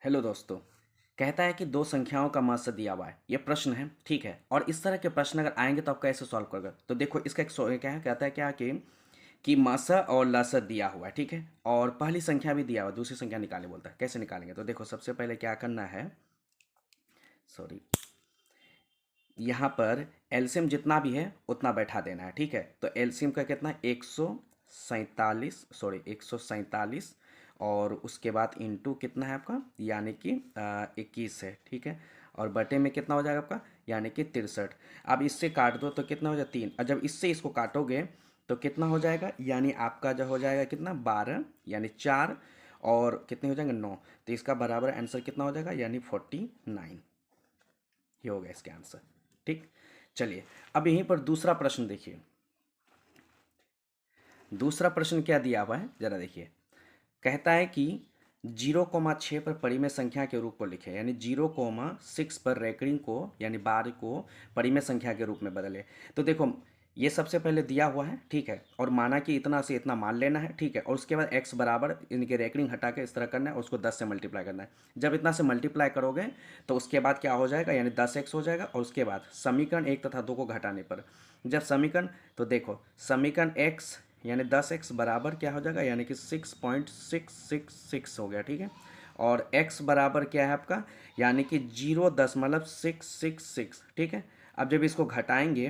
Hello दोस्तों। कहता है कि दो संख्याओं का माध्य दिया हुआ है, ये प्रश्न है, ठीक है। और इस तरह के प्रश्न अगर आएंगे तो आप कैसे सॉल्व करोगे? तो देखो इसका एक क्या है, कहता है क्या कि मासा और लासा दिया हुआ है, ठीक है। और पहली संख्या भी दिया हुआ है, दूसरी संख्या निकालने बोलता है। कैसे निकालेंगे? तो देखो सबसे पहले क्या करना है, सॉरी, यहाँ पर एलसीएम जितना भी है उतना बैठा देना है, ठीक है। तो एलसीएम का कितना, 147, सॉरी 147, और उसके बाद इंटू कितना है आपका, यानी कि 21 है, ठीक है। और बटे में कितना हो जाएगा आपका, यानी कि 63। अब इससे काट दो तो कितना हो जाएगा, 3। और जब इससे इसको काटोगे तो कितना हो जाएगा, यानी आपका जो हो जाएगा कितना, 12, यानी 4, और कितने हो जाएंगे, 9। तो इसका बराबर आंसर कितना हो जाएगा, यानी 49। ये हो गया इसके आंसर, ठीक। चलिए अब यहीं पर दूसरा प्रश्न देखिए। दूसरा प्रश्न क्या दिया हुआ है जरा देखिए। कहता है कि 0,6 पर परिमेय संख्या के रूप को लिखे, यानी 0,6 पर रेकरिंग को यानी बार को परिमेय संख्या के रूप में बदले। तो देखो ये सबसे पहले दिया हुआ है, ठीक है, और माना कि इतना से इतना मान लेना है, ठीक है। और उसके बाद x बराबर इनके रेकरिंग हटा के इस तरह करना है, उसको 10 से मल्टीप्लाई करना है। जब इतना से मल्टीप्लाई करोगे तो उसके बाद क्या हो जाएगा, यानी 10x हो जाएगा। और उसके बाद समीकरण 1 तथा 2 को घटाने पर जब समीकरण, तो देखो समीकरण x यानी 10x बराबर क्या हो जाएगा, यानी कि 6.666 हो गया, ठीक है। और x बराबर क्या है आपका, यानी कि 0.666, ठीक है। अब जब इसको घटाएंगे,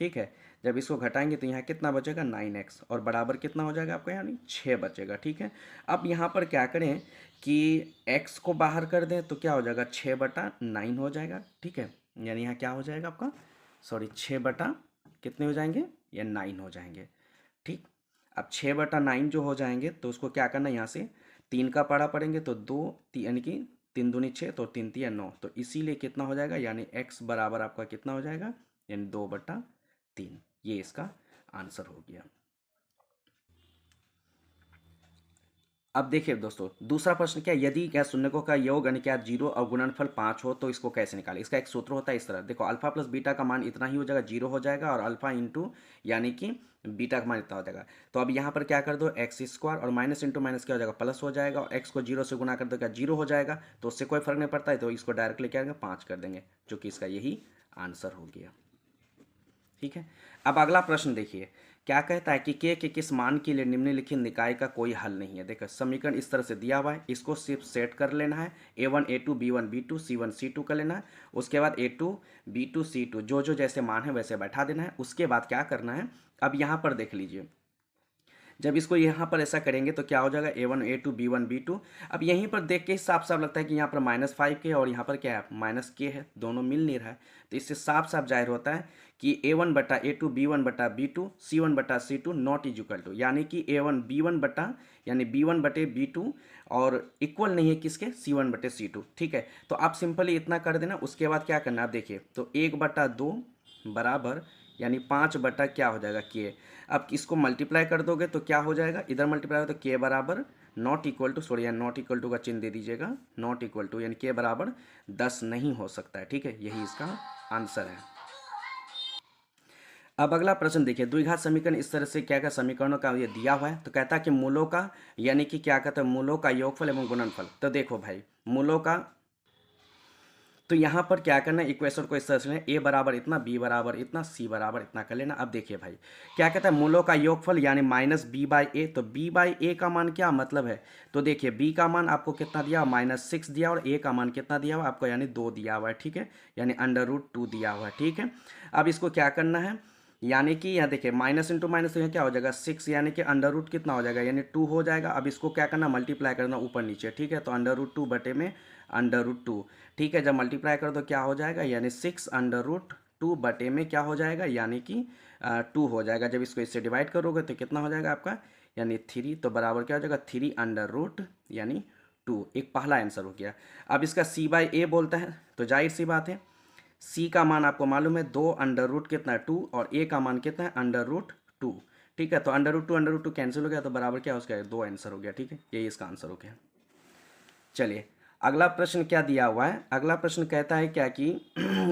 ठीक है, जब इसको घटाएंगे तो यहाँ कितना बचेगा, 9x, और बराबर कितना हो जाएगा आपका, यानी 6 बचेगा, ठीक है। अब यहाँ पर क्या करें कि x को बाहर कर दें तो क्या हो जाएगा, 6/9 हो जाएगा, ठीक है। यानी यहाँ क्या हो जाएगा आपका, सॉरी 6 बटा कितने हो जाएंगे, ये 9 हो जाएंगे, ठीक। अब 6/9 जो हो जाएंगे तो उसको क्या करना है, यहाँ से 3 का पढ़ा पड़ेंगे तो 2, यानी कि 3 दूनी 6, तो 3 तिया 9, तो इसीलिए कितना हो जाएगा, यानी x बराबर आपका कितना हो जाएगा, यानी 2/3। ये इसका आंसर हो गया। अब देखिए दोस्तों दूसरा प्रश्न क्या है, यदि क्या शून्यकों का योग यानी क्या 0 और गुणनफल 5 हो तो इसको कैसे निकालें? इसका एक सूत्र होता है इस तरह, देखो अल्फा प्लस बीटा का मान इतना ही हो जाएगा, 0 हो जाएगा, और अल्फा इंटू यानी कि बीटा का मान इतना हो जाएगा। तो अब यहाँ पर क्या कर दो, एक्स स्क्वायर, और माइनस इंटू माइनस क्या हो जाएगा, प्लस हो जाएगा, और एक्स को 0 से गुना कर दो क्या 0 हो जाएगा, तो उससे कोई फर्क नहीं पड़ता है, तो इसको डायरेक्टली क्या करेंगे, 5 कर देंगे, जो कि इसका यही आंसर हो गया, ठीक है। अब अगला प्रश्न देखिए, क्या कहता है कि के किस मान के लिए निम्नलिखित निकाय का कोई हल नहीं है। देखो समीकरण इस तरह से दिया हुआ है, इसको सिर्फ सेट कर लेना है, a1 a2 b1 b2 c1 c2 कर लेना है। उसके बाद a2 b2 c2 जो जो जैसे मान है वैसे बैठा देना है। उसके बाद क्या करना है, अब यहाँ पर देख लीजिए, जब इसको यहाँ पर ऐसा करेंगे तो क्या हो जाएगा, a1 a2 b1 b2। अब यहीं पर देख के ही साफ साफ लगता है कि यहाँ पर -5 के और यहाँ पर क्या है, माइनस के है, दोनों मिल नहीं रहा है। तो इससे साफ साफ जाहिर होता है कि a1/a2 b1/b2 c1/c2 not is equal to, यानी कि a1 b1 बटा यानी b1/b2 और इक्वल नहीं है किसके, c1/c2, ठीक है। तो आप सिंपली इतना कर देना। उसके बाद क्या करना, आप देखिए तो 1/2 बराबर यानी 5 बटा क्या हो जाएगा, के। अब इसको मल्टीप्लाई कर दोगे तो क्या हो जाएगा, इधर मल्टीप्लाई हो तो के बराबर not equal to, sorry not equal to का चिन्ह दे दीजिएगा, नॉट इक्वल टू यानी के बराबर 10 नहीं हो सकता है, ठीक है। यही इसका आंसर है। अब अगला प्रश्न देखिए, द्विघात समीकरण इस तरह से क्या क्या समीकरणों का ये दिया हुआ है। तो कहता है कि मूलों का यानी कि क्या कहते हैं, मूलों का योगफल एवं गुणनफल। तो देखो भाई मूलों का, तो यहाँ पर क्या करना है, इक्वेशन को इस तरह से लेना, ए बराबर इतना, बी बराबर इतना, सी बराबर इतना कर लेना। अब देखिए भाई क्या कहता है, मूलों का योगफल यानी -b/a। तो b/a का मान क्या मतलब है, तो देखिए b का मान आपको कितना दिया, -6 दिया, और a का मान कितना दिया हुआ आपको, यानी 2 दिया हुआ है, ठीक है, यानी √2 दिया हुआ है, ठीक है। अब इसको क्या करना है, यानी कि यहाँ देखिए माइनस इंटू माइनस, तो यहाँ क्या हो जाएगा 6, यानी कि √ कितना हो जाएगा, यानी 2 हो जाएगा। अब इसको क्या करना, मल्टीप्लाई करना ऊपर नीचे, ठीक है। तो √2 बटे में √2, ठीक है। जब मल्टीप्लाई कर दो क्या हो जाएगा, यानी 6 √2 बटे में क्या हो जाएगा, यानी कि 2 हो जाएगा। जब इसको इससे डिवाइड करोगे तो कितना हो जाएगा आपका, यानी 3, तो बराबर क्या हो जाएगा 3 यानी 2। एक पहला आंसर हो गया। अब इसका c/a बोलता है, तो जाहिर सी बात है c का मान आपको मालूम है 2 कितना है 2, और a का मान कितना है √2, ठीक है। तो √2 कैंसिल हो गया, तो बराबर क्या हो गया, 2 आंसर हो गया, ठीक है। यही इसका आंसर हो गया। चलिए अगला प्रश्न क्या दिया हुआ है, अगला प्रश्न कहता है क्या कि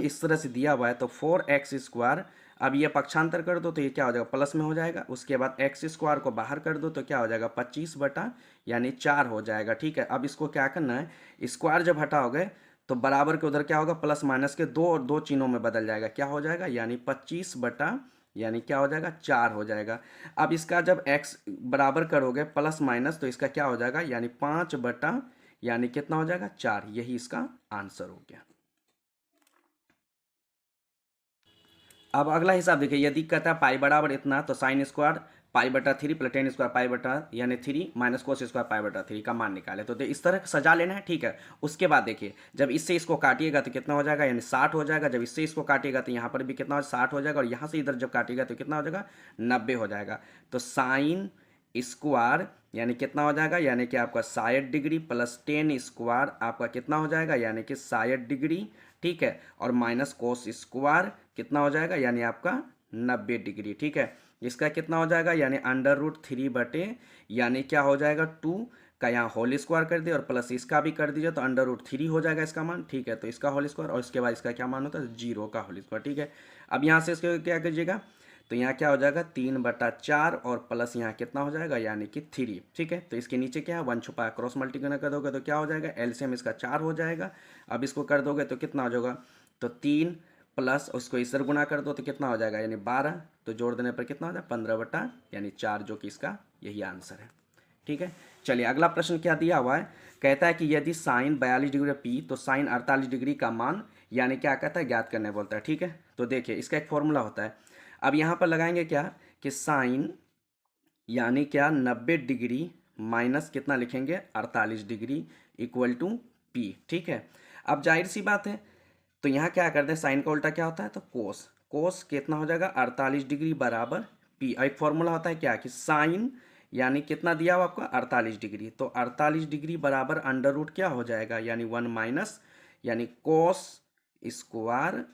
इस तरह से दिया हुआ है, तो 4x² अब ये पक्षांतर कर दो तो ये क्या हो जाएगा, प्लस में हो जाएगा। उसके बाद एक्स स्क्वायर को बाहर कर दो तो क्या हो जाएगा, 25 बटा यानी 4 हो जाएगा। ठीक है, अब इसको क्या करना है, स्क्वायर जब हटाओगे तो बराबर के उधर क्या होगा, प्लस माइनस के दो और दो चिन्हों में बदल जाएगा, क्या हो जाएगा, यानी 25 बटा यानी क्या हो जाएगा, 4 हो जाएगा। अब इसका जब x बराबर करोगे प्लस माइनस तो इसका क्या हो जाएगा, यानी 5 बटा यानी कितना हो जाएगा, 4। यही इसका आंसर हो गया। अब अगला हिसाब देखिए, यदि कहता है पाई बराबर इतना तो साइन स्क्वायर पाई बटा 3 प्लस टेन स्क्वायर पाई बटा यानी 3 माइनस कोस स्क्वायर पाई बटा 3 का मान निकाले। तो इस तरह सजा लेना है। ठीक है, उसके बाद देखिए जब इससे इसको काटिएगा तो कितना हो जाएगा, यानी 60 हो जाएगा। जब इससे इसको काटिएगा तो यहाँ पर भी कितना हो, 60 हो जाएगा। और यहाँ से इधर जब काटिएगा तो कितना हो जाएगा, 90 हो जाएगा। तो साइन स्क्वायर यानी कितना हो जाएगा, यानी कि आपका 60 डिग्री प्लस 10 स्क्वायर आपका कितना हो जाएगा, यानी कि 60 डिग्री। ठीक है, और माइनस कोस स्क्वायर कितना हो जाएगा, यानी आपका 90 डिग्री। ठीक है, इसका कितना हो जाएगा, यानी √3 बटे यानी क्या हो जाएगा, 2 का यहाँ होल स्क्वायर कर दिया और प्लस इसका भी कर दीजिए तो √3 हो जाएगा इसका मान। ठीक है, तो इसका होल स्क्वायर और इसके बाद इसका क्या मान होता है, 0 का होल स्क्वायर। ठीक है, अब यहाँ से इसको क्या कीजिएगा, तो यहाँ क्या हो जाएगा, 3/4 और प्लस यहाँ कितना हो जाएगा, यानी कि 3। ठीक है, तो इसके नीचे क्या है, 1 छुपा क्रॉस मल्टीप्लाई कर दोगे तो क्या हो जाएगा, एलसीएम इसका 4 हो जाएगा। अब इसको कर दोगे तो कितना हो जाएगा, तो 3 प्लस उसको इस तरह गुना कर दो तो कितना हो जाएगा, यानी 12। तो जोड़ देने पर कितना हो जाएगा, 15 बटा यानी 4, जो कि इसका यही आंसर है। ठीक है, चलिए अगला प्रश्न क्या दिया हुआ है, कहता है कि यदि साइन 42 डिग्री पी तो साइन 48 डिग्री का मान यानी क्या कहता है, ज्ञात करने बोलता है। ठीक है, तो देखिए इसका एक फॉर्मूला होता है। अब यहाँ पर लगाएंगे क्या कि साइन यानी क्या 90 डिग्री माइनस कितना लिखेंगे, 48 डिग्री इक्वल टू पी। ठीक है, अब जाहिर सी बात है तो यहाँ क्या करते हैं, साइन का उल्टा क्या होता है, तो कोस। कोस कितना हो जाएगा, 48 डिग्री बराबर पी। एक फॉर्मूला होता है क्या कि साइन यानी कितना दिया हुआ आपको, 48 डिग्री। तो 48 डिग्री बराबर √ क्या हो जाएगा, यानी 1 माइनस यानी कोस स्क्वायर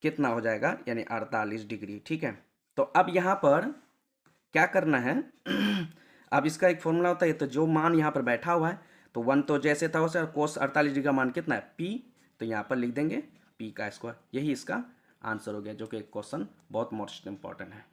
कितना हो जाएगा, यानी 48 डिग्री। ठीक है, तो अब यहाँ पर क्या करना है अब इसका एक फॉर्मूला होता है, तो जो मान यहाँ पर बैठा हुआ है तो 1 तो जैसे था वैसे, और कोस 48 डिग्री का मान कितना है, पी। तो यहाँ पर लिख देंगे पी का स्क्वायर। यही इसका आंसर हो गया, जो कि क्वेश्चन बहुत मोस्ट इंपॉर्टेंट है।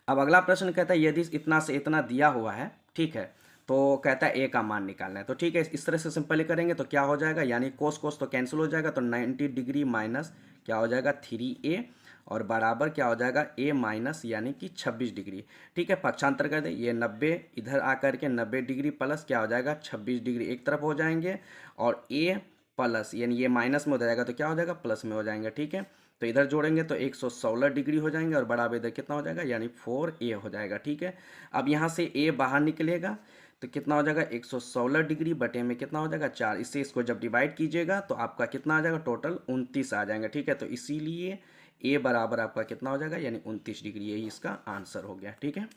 अब अगला प्रश्न कहता है यदि इतना से इतना दिया हुआ है, ठीक है, तो कहता है ए का मान निकालना है। तो ठीक है, इस तरह से सिंपली करेंगे तो क्या हो जाएगा, यानी कोस कोस तो कैंसिल हो जाएगा, तो 90 डिग्री माइनस क्या हो जाएगा, 3a और बराबर क्या हो जाएगा, a माइनस यानी कि 26 डिग्री। ठीक है, पक्षांतर कर दे, ये 90 इधर आकर के 90 डिग्री प्लस क्या हो जाएगा, 26 डिग्री एक तरफ हो जाएंगे, और a प्लस यानी ये माइनस में हो जाएगा तो क्या हो जाएगा, प्लस में हो जाएंगे। ठीक है, तो इधर जोड़ेंगे तो 116 डिग्री हो जाएंगे और बराबर इधर कितना हो जाएगा, यानी 4a हो जाएगा। ठीक है, अब यहाँ से a बाहर निकलेगा तो कितना हो जाएगा, 116 डिग्री बटे में कितना हो जाएगा, 4। इससे इसको जब डिवाइड कीजिएगा तो आपका कितना आ जाएगा, टोटल 29 आ जाएगा। ठीक है, तो इसीलिए a बराबर आपका कितना हो जाएगा, यानी 29 डिग्री। यही इसका आंसर हो गया। ठीक है,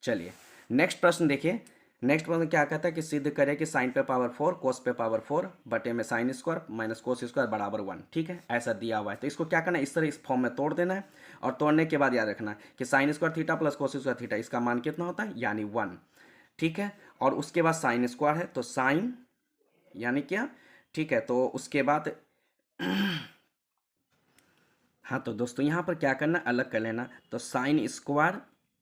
चलिए नेक्स्ट प्रश्न देखिए। नेक्स्ट प्रश्न क्या कहता है कि सिद्ध करें कि साइन पे पावर 4 कोस पे पावर 4 बटे में sine square minus cos square बराबर 1। ठीक है, ऐसा दिया हुआ है। तो इसको क्या करना है, इस तरह इस फॉर्म में तोड़ देना है, और तोड़ने के बाद याद रखना है कि sine square theta plus cos square theta इसका मान कितना होता है, यानी 1। ठीक है, और उसके बाद साइन स्क्वायर है तो साइन यानी क्या, ठीक है, तो उसके बाद हाँ, तो दोस्तों यहाँ पर क्या करना, अलग कर लेना, तो साइन स्क्वायर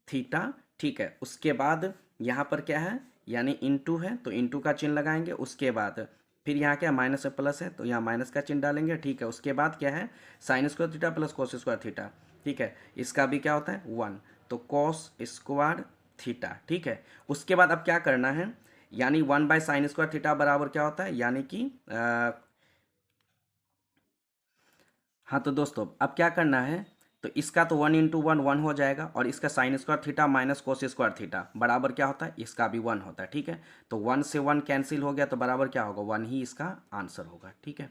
थीटा। ठीक है, उसके बाद यहाँ पर क्या है, यानी इनटू है तो इनटू का चिन्ह लगाएंगे। उसके बाद फिर यहाँ क्या माइनस से प्लस है तो यहाँ माइनस का चिन्ह डालेंगे। ठीक है, उसके बाद क्या है, sine square theta plus cos square theta. ठीक है, इसका भी क्या होता है, 1, तो कोस स्क्वायर थीटा। ठीक है, उसके बाद अब क्या करना है, यानी 1/sin स्क्वायर थीटा बराबर क्या होता है, यानी कि हाँ, तो दोस्तों अब क्या करना है, तो इसका तो 1 × 1 1 हो जाएगा, और इसका sine square theta minus cos square theta बराबर क्या होता है, इसका भी 1 होता है। ठीक है, तो 1 से 1 कैंसिल हो गया तो बराबर क्या होगा, 1 ही इसका आंसर होगा। ठीक है,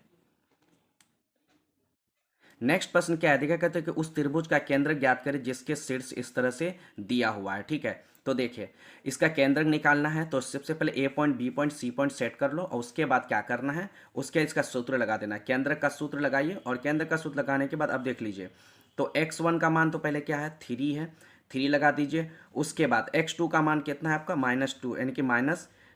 नेक्स्ट प्रश्न क्या है, देखा कहते हैं कि उस त्रिभुज का केंद्र ज्ञात करें जिसके शीर्ष इस तरह से दिया हुआ है। ठीक है, तो देखिए इसका केंद्र निकालना है तो सबसे पहले a point b point c point set कर लो, और उसके बाद क्या करना है, उसके इसका सूत्र लगा देना है। केंद्र का सूत्र लगाइए, और केंद्र का सूत्र लगाने के बाद अब देख लीजिए, तो x1 का मान तो पहले क्या है, 3 है, 3 लगा दीजिए। उसके बाद x2 का मान कितना है आपका, -2 यानी कि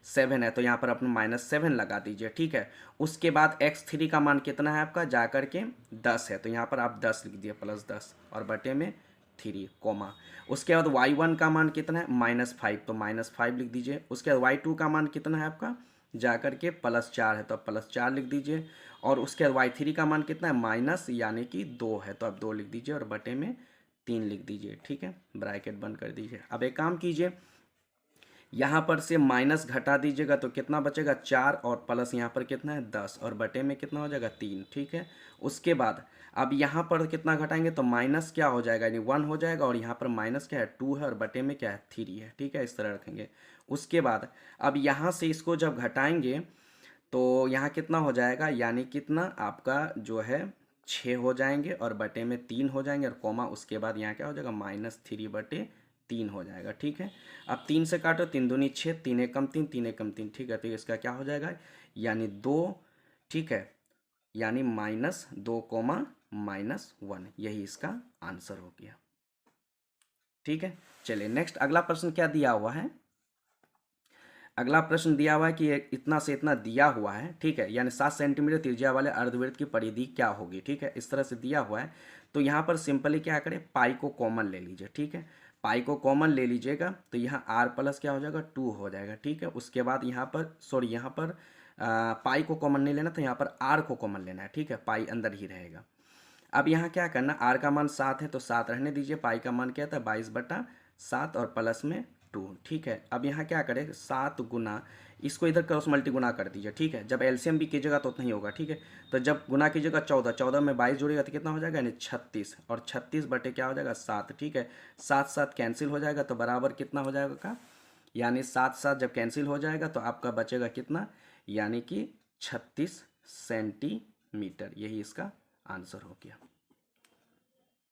7 है तो यहाँ पर अपने -7 लगा दीजिए, ठीक है। उसके बाद x3 का मान कितना है आपका, जा करके 10 है तो यहाँ पर आप 10 लिख दिए, +10 और बटे में 3 कोमा। उसके बाद y1 का मान कितना है, -5 तो -5 लिख दीजिए। उसके बाद y2 का मान कितना है आपका, जा करके +4 है तो आप +4 लिख दीजिए। और उसके बाद y3 का मान कितना है, माइनस यानी कि 2 है तो आप 2 लिख दीजिए और बटे में 3 लिख दीजिए, ठीक है। ब्रैकेट बंद कर दीजिए। अब एक काम कीजिए, यहाँ पर से माइनस घटा दीजिएगा तो कितना बचेगा, 4 और प्लस यहाँ पर कितना है 10 और बटे में कितना हो जाएगा 3, ठीक है। उसके बाद अब यहाँ पर कितना घटाएंगे तो माइनस क्या हो जाएगा, यानी 1 हो जाएगा और यहाँ पर माइनस क्या है 2 है और बटे में क्या है 3 है, ठीक है। इस तरह रखेंगे। उसके बाद अब यहाँ से इसको जब घटाएंगे तो यहाँ कितना हो जाएगा, यानी कितना आपका जो है 6 हो जाएंगे और बटे में 3 हो जाएंगे और कोमा, उसके बाद यहाँ क्या हो जाएगा -3/3 हो जाएगा, ठीक है। अब 3 से काटो, 3 दूनी 6, 3 एक कम 3, 3 एक कम 3, ठीक है। तो इसका क्या हो जाएगा, यानी 2, ठीक है, यानी -2 कोमा -1, यही इसका आंसर हो गया, ठीक है। चलिए नेक्स्ट अगला प्रश्न क्या दिया हुआ है। अगला प्रश्न दिया हुआ है कि इतना से इतना दिया हुआ है, ठीक है, यानी 7 सेंटीमीटर त्रिज्या वाले अर्धवृत्त की परिधि क्या होगी, ठीक है। इस तरह से दिया हुआ है तो यहाँ पर सिंपली क्या करें, पाई को कॉमन ले लीजिए, ठीक है। पाई को कॉमन ले लीजिएगा तो यहाँ r प्लस क्या हो जाएगा 2 हो जाएगा, ठीक है। उसके बाद यहाँ पर सॉरी यहाँ पर पाई को कॉमन नहीं लेना तो यहाँ पर r को कॉमन लेना है, ठीक है। पाई अंदर ही रहेगा। अब यहाँ क्या करना, r का मान 7 है तो 7 रहने दीजिए, पाई का मान क्या था 22/7 और प्लस में 2, ठीक है। अब यहाँ क्या करें, 7 गुना, इसको इधर क्रॉस मल्टी गुना कर दीजिए, ठीक है। जब एलसीएम भी कीजिएगा तो उतना ही होगा, ठीक है। तो जब गुना कीजिएगा 14, 14 में 22 जोड़ेगा तो कितना हो जाएगा, यानी 36 और 36 बटे क्या हो जाएगा 7, ठीक है। 7 7 कैंसिल हो जाएगा तो बराबर कितना हो जाएगा का, यानी 7 7 जब कैंसिल हो जाएगा तो आपका बचेगा कितना, यानी कि 36 सेंटीमीटर, यही इसका आंसर हो गया।